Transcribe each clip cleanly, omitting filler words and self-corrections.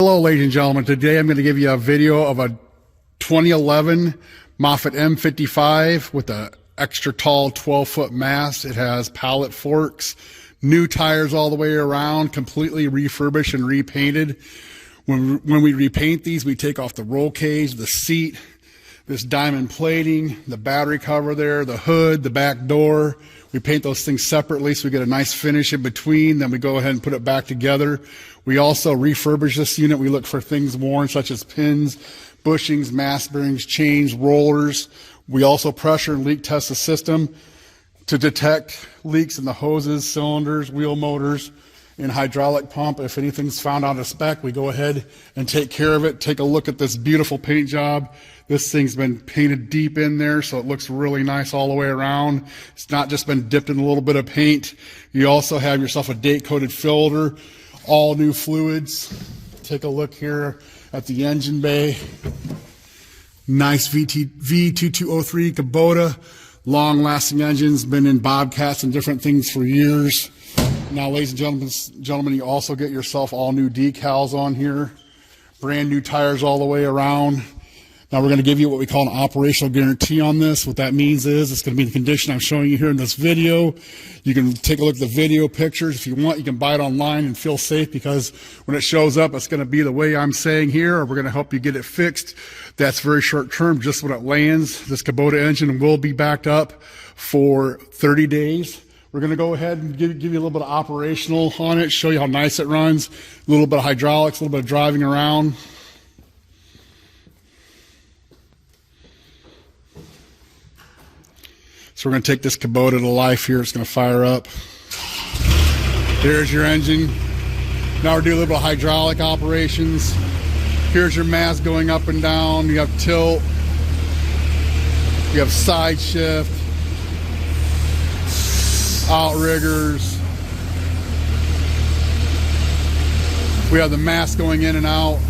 Hello, ladies and gentlemen. Today I'm going to give you a video of a 2011 MOFFETT M55 with an extra tall 12-foot mast. It has pallet forks, new tires all the way around, completely refurbished and repainted. When we repaint these, we take off the roll cage, the seat, this diamond plating, the battery cover there, the hood, the back door. We paint those things separately so we get a nice finish in between. Then we go ahead and put it back together. We also refurbish this unit. We look for things worn such as pins, bushings, mast bearings, chains, rollers. We also pressure and leak test the system to detect leaks in the hoses, cylinders, wheel motors, and hydraulic pump. If anything's found out of spec, we go ahead and take care of it. Take a look at this beautiful paint job. This thing's been painted deep in there, so it looks really nice all the way around. It's not just been dipped in a little bit of paint. You also have yourself a date-coated filter, all new fluids. Take a look here at the engine bay. Nice V2203 Kubota, long-lasting engines, been in Bobcats and different things for years. Now, ladies and gentlemen, you also get yourself all new decals on here, brand new tires all the way around. Now we're going to give you what we call an operational guarantee on this. What that means is it's going to be the condition I'm showing you here in this video. You can take a look at the video pictures. If you want, you can buy it online and feel safe, because when it shows up, it's going to be the way I'm saying here, or we're going to help you get it fixed. That's very short term, just when it lands. This Kubota engine will be backed up for 30 days. We're going to go ahead and give you a little bit of operational on it, show you how nice it runs, a little bit of hydraulics, a little bit of driving around. So we're going to take this Kubota to life here. It's going to fire up. There's your engine. Now we're doing a little bit of hydraulic operations. Here's your mast going up and down. You have tilt. You have side shift. Outriggers. We have the mast going in and out.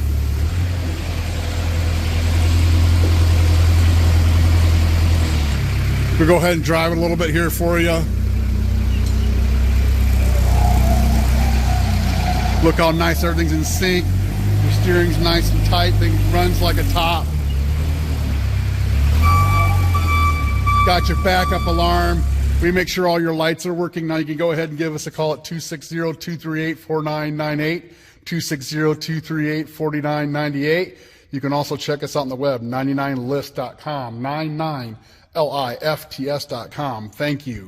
We'll go ahead and drive it a little bit here for you. Look how nice everything's in sync. Your steering's nice and tight. Thing runs like a top. Got your backup alarm. We make sure all your lights are working. Now you can go ahead and give us a call at 260-238-4998, 260-238-4998. You can also check us out on the web, 99lifts.com, 99lifts.com. Thank you.